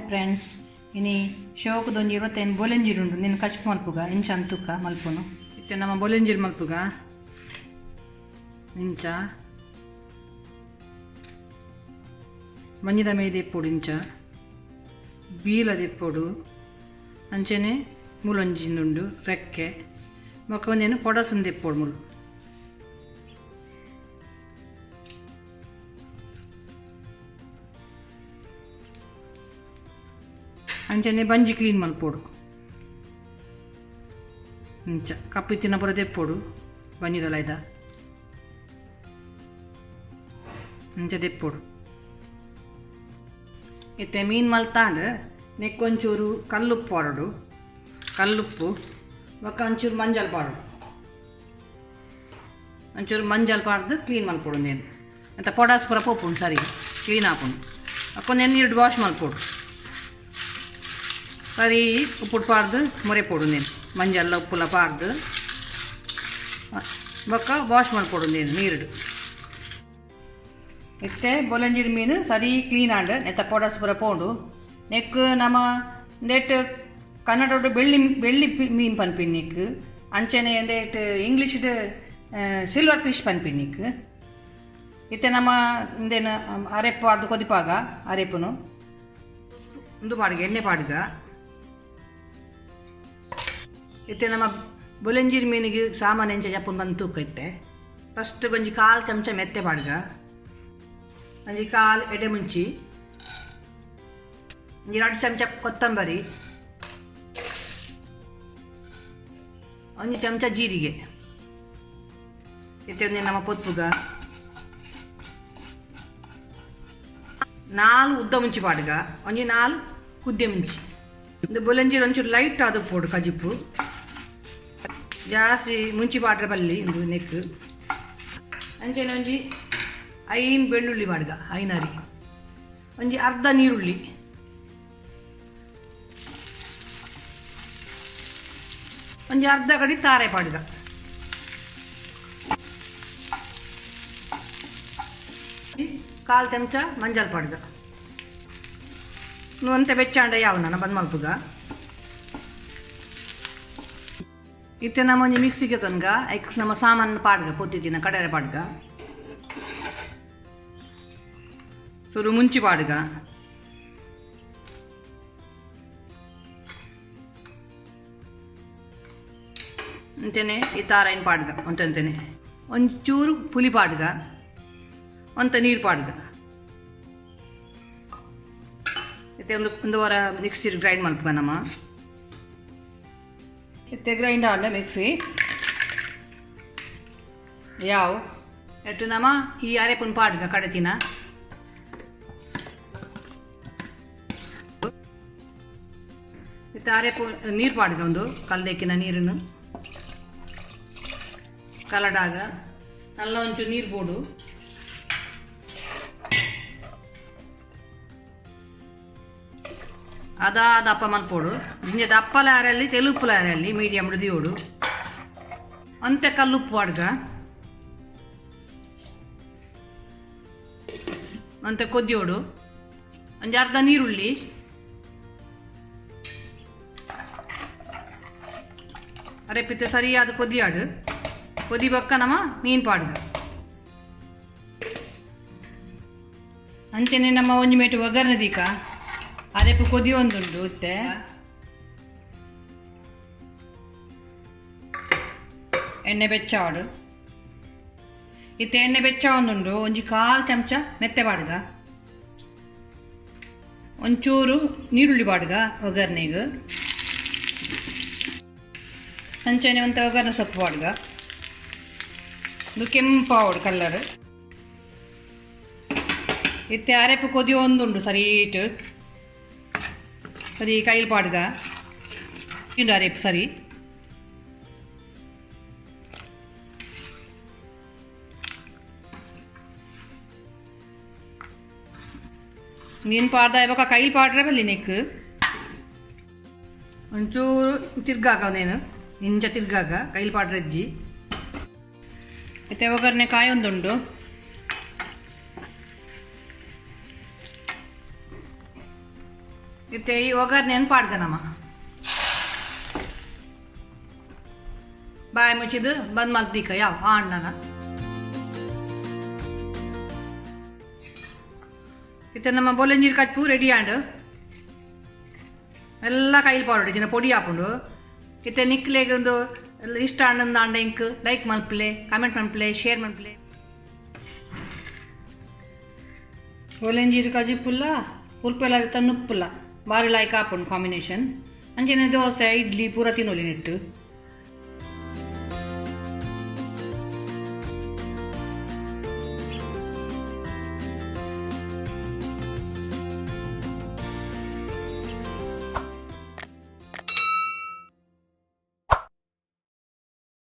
friends ಇನಿ ಶೋಕದೊಂದು 25 ಬೋಲಂಜೀರ್ ಉಂಡು ನಿನ್ನ ಕಚ್ಪು ಮಲ್ಪುಗ ಇಂಚ ಅಂತುಕ್ಕ ಮಲ್ಪುನು ಇತ್ತೆ ನಮ್ಮ ಬೋಲಂಜೀರ್ ಮಲ್ಪುಗ ಇಂಚ ಮಂಜಿದ ಮೇದೆ ಎಪ್ಪೊಡು ಇಂಚ ಬೀಲದ ಎಪ್ಪೊಡು ಅಂಚೆನೆ ಮೂಲೊಂಜಿಂದುಂಡು ರೆಕ್ಕೆ ಮೊಕ್ಕ ಒಂದೇನು ಪೊಡಸಂದು ಎಪ್ಪೊಡು ಮುಳು ಅಂಚನೆ ಬಂಜಿ ಕ್ಲೀನ್ ಮಲ್ಪೋಡು ಇಂಚ ಕಪ್ಪಿತ್ತಿನ ಪುರ ತೆಪ್ಪೋಡು ಬಂಜಿದಲ್ಲ ಇದ ಇಂಚ ತೆಪ್ಪೋಡು ಇತ್ತೆ ಮೀನು ಮಲ್ತಾಂಡು ನೆಕ್ಕೊಂಚೂರು ಕಲ್ಲುಪ್ಪು ಪಾಡೋಡು ಕಲ್ಲುಪ್ಪು ಒಕ್ಕ ಒಂಚೂರು ಮಂಜಲ್ ಪಾಡೋಡು ಒಂಚೂರು ಮಂಜಲ್ ಪಾಡ್ದು ಕ್ಲೀನ್ ಮಲ್ಪೋಡು ನೇನು ಅಂತ ಪೊಡಾಸ್ ಪುರ ಪೋಪುಂಡು ಸರಿ ಕ್ಲೀನ್ ಹಾಕೊಂಡು ಅಕ್ಕೊಂದು ನೀರು ವಾಶ್ ಮಲ್ಪೋಡು ಸರಿ ಉಪ್ಪು ಪಾಡ್ದು ಮೊರೆ ಪೋಡು ನೀನು ಮಂಜಲ್ಲ ಉಪ್ಪುಲ ಪಾಡ್ದು ಬೊಕ್ಕ ವಾಶ್ ಮಲ್ಪೋಡು ನೀನು ನೀರು ಇತ್ತೆ ಬೊಲಂಜೀರ್ ಮೀನು ಸರಿ ಕ್ಲೀನ್ ಆಂಡು ನೆತ್ತ ಪೊಡಸ್ ಪುರ ಪೋಂಡು ನೆಕ್ ನಮ್ಮ ಎಂದೇಟ್ ಕನ್ನಡ ಬೆಳ್ಳಿ ಮೀನು ಪನ್ಪಿನ್ನಿಕ್ ಅಂಚನೆ ಎಂದೇಟ್ ಇಂಗ್ಲೀಷ್ಡ್ ಸಿಲ್ವರ್ ಫಿಶ್ ಪನ್ಪಿನ್ನಿಕ್ ಇತ್ತೆ ನಮ್ಮ ಇಂದೇನು ಅರೆಪ್ಪು ಆಡ್ದು ಕೊದಿಪಾಗ ಅರೆಪ್ಪುನು ಒಂದು ಪಾಡ್ಗ ಎಣ್ಣೆ ಪಾಡ್ಗ ಇತ್ತೆ ನಮ್ಮ ಬೊಲಂಜೀರ್ ಮೀನಿಗೆ ಸಾಮಾನು ಎಂಚ ಜಪ್ಪನ್ ಬಂದು ತೂಕ ಇತ್ತೆ ಫಸ್ಟ್ ಒಂಜಿ 1/4 ಚಮಚ ಮೆತ್ತೆ ಪಾಡ್ಗ ಒಂಜಿ 1/4 ಎಡೆ ಮುಂಚಿ ಒಂಜಿ 2 ಚಮಚ ಕೊತ್ತಂಬರಿ ಒಂಜಿ ಚಮಚ ಜೀರಿಗೆ ಇತ್ತೆ ಒಂದೇ ನಮ್ಮ ಪೊತ್ತುಗ 4 ಉದ್ದ ಮುಂಚಿ ಪಾಡ್ಗ ಒಂಜಿ 4 ಕುದ್ದೆ ಮುಂಚಿ ಒಂದು ಬೊಲಂಜೀರ್ ಒಂಚೂರು ಲೈಟ್ ಆದ ಪೋಡು ಕಜಿಪ್ಪು ಜಾಸ್ತಿ ಮುಂಚಿ ಪಾಡ್ರೆ ಬಲ್ಲಿ ಒಂದು ನೆಕ್ ಅಂಚೆನೆ ಒಂಜಿ 5 ಬೆಳ್ಳುಳ್ಳಿ ಪಾಡ್ಗ 5 ಅರಿ ಒಂಜಿ ಅರ್ಧ ನೀರುಳ್ಳಿ ಒಂಜಿ ಅರ್ಧ ಕಡಿ ತಾರೆ ಪಾಡ್ಗ ಕಾಲು ಚಮಚ ಮಂಜಲ್ ಪಾಡ್ಗ ಅಂತೆ ಬೆಚ್ಚಾಂಡ ಯಾವನ ಬಂದ್ ಮಲ್ಪುಗ ಇತ್ತೆ ನಮ್ಮ ಒಂಜಿ ಮಿಕ್ಸಿಗೆ ತೊನ್ಗ ಐಕ್ ನಮ್ಮ ಸಾಮಾನು ಪಾಡ್ಗ ಪೊತ್ತಿತ್ತಿನ ಕಡರೆ ಪಾಡ್ಗ ಚೂರು ಮುಂಚಿ ಪಾಡ್ಗ ಅಂತೆನೆ ಈ ತಾರೈನ್ ಪಾಡ್ಗ ಒಂತಂತೆನೆ ಒಂಚೂರು ಪುಲಿ ಪಾಡ್ಗ ಒಂತ ನೀರು ಪಾಡ್ಗ ಇತ್ತೆ ಒಂದು ವಾರ ಮಿಕ್ಸಿ ಗ್ರೈಂಡ್ ಮಲ್ಪುಗ ನಮ್ಮ ಇತ್ತೆ ಗ್ರೈಂಡ್ ಆಡ ಮಿಕ್ಸಿ ಯಾವ ಎಟ್ಟು ನಮ್ಮ ಈ ಅರೆಪುನ್ ಪಾಡ್ಗ ಕಡತಿನ ಇತ್ತೆ ಅರೆಪು ನೀರು ಪಾಡ್ಗ ಒಂದು ಕಲ್ದೆಕ್ಕಿನ ನೀರನ್ನು ಕಲಡಾಗ ನಲ್ಲ ಒಂಚೂರು ನೀರು ಬೋಡು ದಪ್ಪ ಮಲ್ಪೋಡು ಇಂಜೆ ದಪ್ಪಲ ಯಾರಲ್ಲಿ ತೆಲುಪ್ಪುಲ ಯಾರಲ್ಲಿ ಮೀಡಿಯಮ್ ಮೃದಿಯೋಡು ಅಂತೆ ಕಲ್ಲುಪ್ಪು ಪಾಡ್ಗ ಅಂತೆ ಕೊದ್ದಿಯೋಡು ಒಂಜಿ ಅರ್ಧ ನೀರುಳ್ಳಿ ಅರೆಪಿತ್ತೆ ಸರಿಯಾದ ಕೊದಿಯಾಡು ಕೊದಿ ಬೊಕ್ಕ ನಮ್ಮ ಮೀನು ಪಾಡ್ಗ ಅಂಚೆನೆ ನಮ್ಮ ಒಂಜಿ ಮೇಟು ಒಗ್ಗರಣೆ ದೀಕ ಅರೆಪು ಕೊದಿ ಒಂದುಂಡು ಇತ್ತೆ ಎಣ್ಣೆ ಬೆಚ್ಚಾಡು ಇತ್ತೆ ಎಣ್ಣೆ ಬೆಚ್ಚ ಒಂದುಂಡು ಒಂಜಿ 1/4 ಚಮಚ ಮೆತ್ತೆ ಪಾಡ್ಗ ಒಂಚೂರು ನೀರುಳ್ಳಿ ಪಾಡ್ಗ ಒಗ್ಗರಣೆಗೆ ಅಂಚನೆ ಒಂತ ಒಗ್ಗರಣೆ ಸೊಪ್ಪು ಪಾಡ್ಗ ಒಂದು ಕೆಂಪಾವಡು ಕಲ್ಲರ್ ಇತ್ತೆ ಅರೆಪು ಕೊದಿ ಒಂದುಂಡು ಸರೀಟ್ ಸರಿ ಕೈಲ್ ಪಾಡ್ಗ ಇಂಡು ಅರೆಪು ಸರಿ ಮೀನು ಪಾಡ್ದ ಇವಾಗ ಕೈಲಿ ಪಾಡ್ರೆ ಬಲ್ಲಿ ನೆಕ್ ಒಂಚೂರು ತಿರ್ಗಾಕ ಅವನೇನು ಇಂಚ ತಿರ್ಗಾಕ ಕೈಲಿ ಪಾಡ್ರೆ ಅಜ್ಜಿ ಮತ್ತೆ ಒಗ್ಗರಣೆ ಕಾಯಿ ಒಂದುಂಡು ಇತ್ತೆ ಈ ಒಗ್ಗರಣೆಯನ್ನು ಪಾಡ್ಗನಮ್ಮ ಬಾಯಿ ಮುಚ್ಚಿದ್ದು ಬಂದ್ ಮಲ್ದಿಕ್ಕ ಯಾವ ಅಣ್ಣನ ಇತ್ತೆ ನಮ್ಮ ಬೊಲಂಜೀರ್ ಕಚ್ಚು ರೆಡಿ ಆಂಡು ಎಲ್ಲ ಕೈಲಿ ಪಾಡು ಜನ ಪೊಡಿ ಹಾಕೊಂಡು ಇತ್ತೆ ನಿಕ್ಲೆಗೆ ಒಂದು ಇಷ್ಟ ಹಣ್ಣಂದು ಅಂಡ ಇಂಕ್ ಲೈಕ್ ಮನ್ಪ್ಲೆ ಕಮೆಂಟ್ ಮನ್ಪ್ಲೆ ಶೇರ್ ಮನ್ಪ್ಲೆ ಬೊಲಂಜೀರ್ ಕಜಿ ಪುಲ್ಲ ಉರ್ಪೆಲ್ಲ ತನ್ನುಪ್ಪುಲ್ಲ ಭಾರಿ ಲೈಕ್ ಹಾಕೊಂಡು ಕಾಂಬಿನೇಷನ್ ಅಂಚೆನೆ ದೋಸೆ ಇಡ್ಲಿ ಪೂರ ತಿನ್ನೋಲಿ ನೆಟ್ಟು